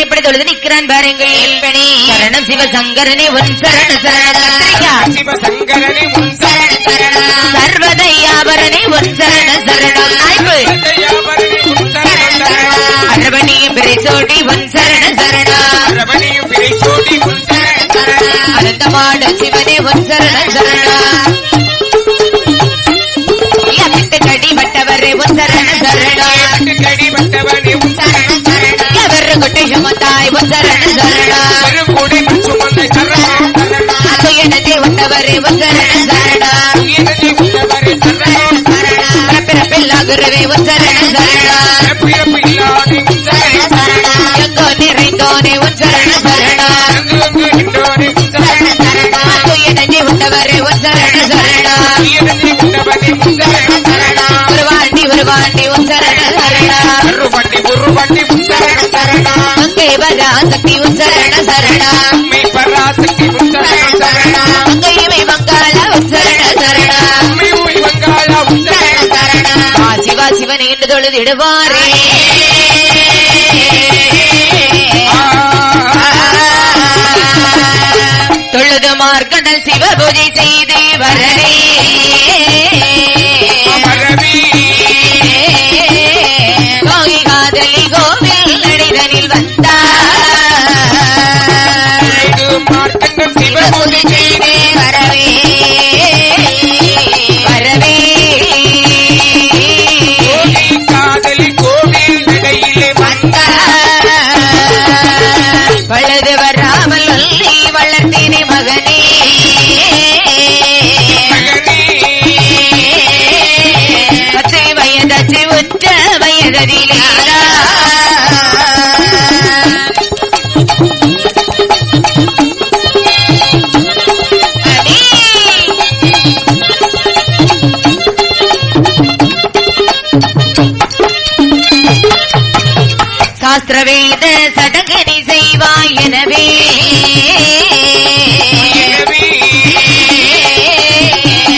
எப்படி தொழுது நிற்கிறான் பாருங்கள். சரணம் சிவசங்கரனே உன் சரண சரணம் சிவசங்கரனே உன் சரண சரணம் சர்வதையாபரனே உன் சரண சரணம் அரவணியும் பிரைசோடி உன் சரண சரணம் அரவணியும் பிரைசோடி உன் சரண சரணம் அனந்தமாட சிவனே உன் சரண சரணம் கடி வட்டவரே உன் சரண சரணம் கடி வட்டவரே உன் சரண சரணம் எவர் கொட்டை சுமந்தாய் உன் சரண சரணம் கொடை சுமந்த சரணம் துயனத்தை வட்டவரே உன் சரண சரணம் துயனத்தை வட்டவரே சரணம் சரணம் பிறப்பில்லாகுறவே உன் சரண சரணம் பிறப்பில்லாதே உன் சரண சரணம் எங்கோ நிறைந்தோனே உன் சரண சரணம் எங்கோ நிறைந்தோனே உன் சரண சரணம் துயனத்தை வட்டவரே உன் சரண சரணம் துயனத்தை வட்டவரே உன் சரண சரணம் ஒரு வாண்டி உன் சரண சரணம் ஒரு வாண்டி உன் சரண சரணம் அங்கே பராசக்தி உன் சரண சரணம் மே பராசக்தி உன் சரண சரணம் அங்கேயுமே வங்காள உன் சரண சரணம் அங்கேயுமே வங்காள உன் சரண சரணம் சிவா சிவன் என்று தொழுதிடுவாரே தொழுது மார்க்கடல் சிவபூஜை செய்து வரவே காதலி கோவில் நடிதனில் வந்தார் சிவபூஜை செய்து வரவே வரவே காதலி கோவில் நடையிலே வந்தார் வலது வராமல் வள்ளி வளர்த்தினை மகனே பத்து வயதச்சு உற்ற வயதிலே சாஸ்திரவேத சடங்கனை செய்வாய் எனவே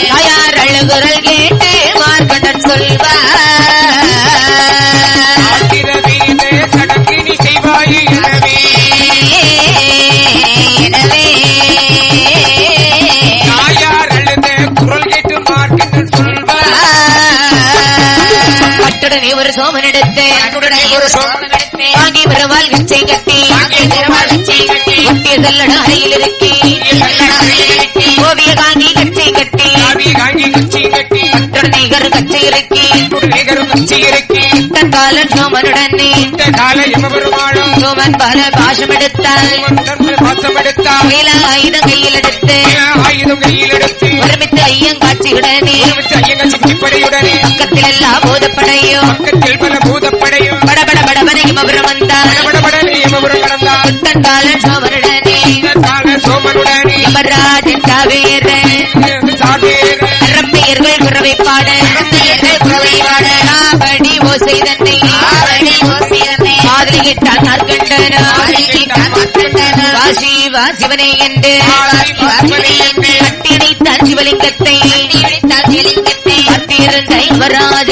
தாயார் அழுகுரல் கேட்டு மார்க்கண்டன் சொல்வார் சடங்கினை செய்வாய் எனவே எனவே தாயார் அழுத குரல் கேட்டு மார்க்கண்டன் சொல்வார் அத்துடனே ஒரு சோமன் எடுத்து வாங்கி வருவாள் கச்சை கட்டி ஒட்டிய செல்லட அறையில் இருக்கி ஓவிய காங்கி கச்சை கட்டி அத்துடனேகர் கச்சை இறக்கி காலன் சோமனுடனே சோமன் பல பாஷம் எடுத்தால் ஆயுதம் கையில் எடுத்து ஒருமித்து ஐயங்காட்சியுடனே பக்கத்தில் எல்லா பூதப்படையும் படபட படபனையும் அவரும் வந்தார் புத்தன்காலன் சோமனுடனே யமராஜன் சாவேரன் பெயர்கள் குறவை பாட ஆவடி ஓசை தன்னை மாதிரியிட்டான் மார்க்கண்டனா வாசிவா சிவனை என்று கட்டியணைத்தான் சிவலிங்கத்தை கட்டியிருந்த யுவராஜ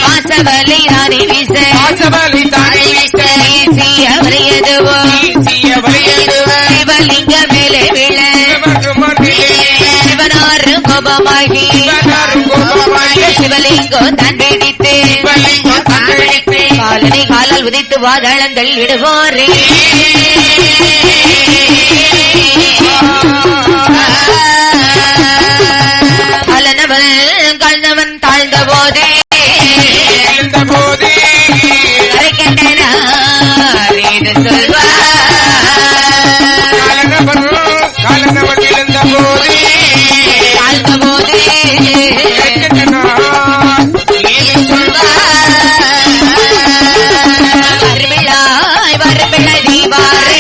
வாசவலை தானே வீச வீசிய வரையதுவோ சிவலிங்க மேலே விழ சிவனாறு கோபமாகி சிவலிங்கோ தான் பிடித்து காலனை காலால் உதைத்து வாதாளங்கள் விடுவாரே காலனவன் கலந்தவன் தாழ்ந்த போதே சொல்வார் வரப்பிள்ளை தீபாரே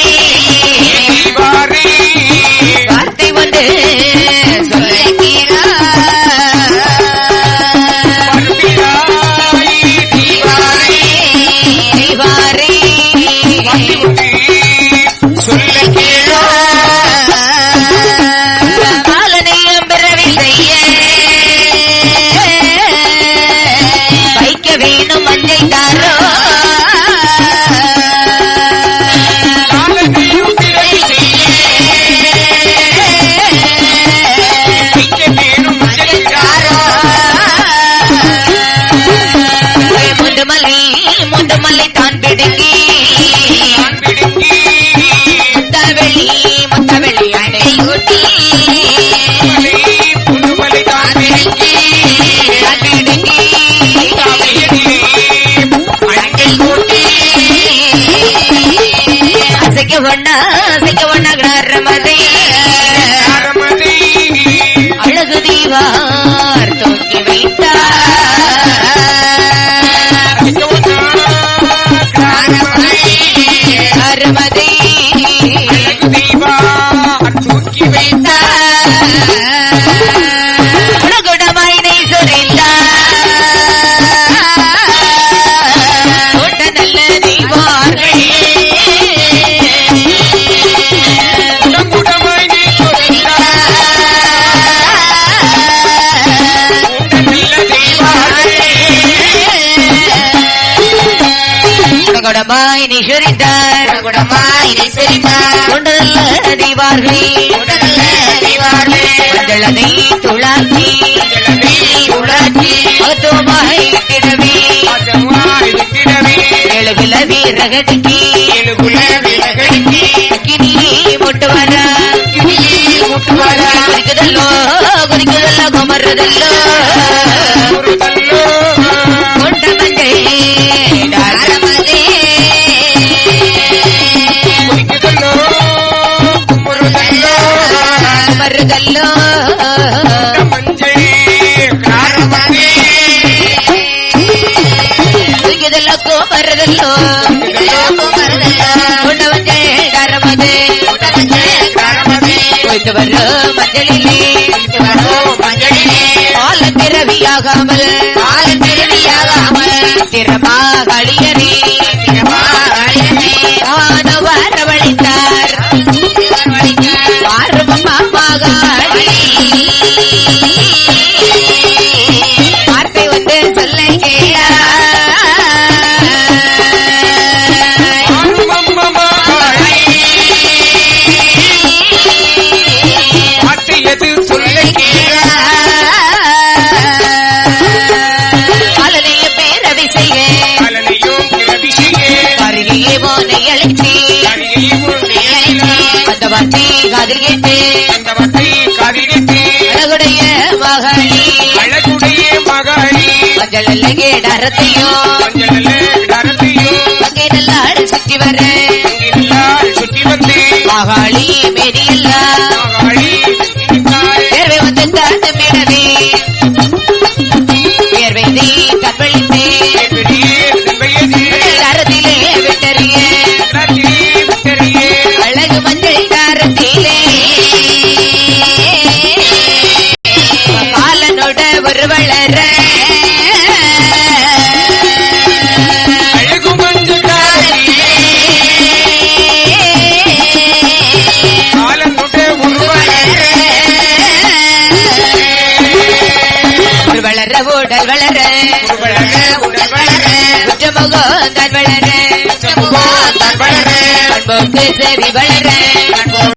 நான் பிடுங்கி முத்தவெளி முத்தவெளி அடை ஊட்டி புதுமலை தான் பிடுங்கி நான் பிடுங்கி அடை ஊட்டி அசைக்க ஒண்ணா கிடாரமதை அழகு தீவார் தூக்கி வைத்தார் அருமதை தூக்கி வைத்தார் குணகுணமாயினை சொரிந்தார் நல்ல தீவார்கள் குடமாய் நிஷரித்தார் கொண்டதல்ல தீவார்களே மஞ்சளதை துளாக்கி மகத்துவமாய் திடவே எழுகுல வீரகடிக்கி கிணியே முட்டுவர குறிக்குதல்லோ குமர்றதல்லோ கொண்ட மஞ்சை மருதல்லோ இதுலக்கோ மருதல்லோ கொண்ட மஞ்சள் காரமது போய்த்து வரும் மஞ்சளிலே பால திரவியாகாமல் திறமாகளியரே வரவழைத்தார் மாகாளி வார்த்தை வந்து சொல்ல கேளா வார்த்தையது சொல்ல கேளா காலனையும் பேரவை செய்க அருகையே போனை அழைச்சி அந்த வார்த்தை காதில் கேட்டு அழகுடைய மகாளி மஞ்சள் கேடரத்தையோ அங்கே நல்லாடு சுற்றி வர மகாளி மேரியல்லா பேர்வை வந்து தாழ்ந்து மீடவே பேர்வை கற்பழித்தே அரத்திலே விட்டறிய அழகு மஞ்சள் காரத்திலே காலனோட ஒரு வளர அழகு மஞ்சள் காலனோட ஒரு வளர உடல் வளர உச்சமுகம் தான் வளர பண்போக்கு செவி வளர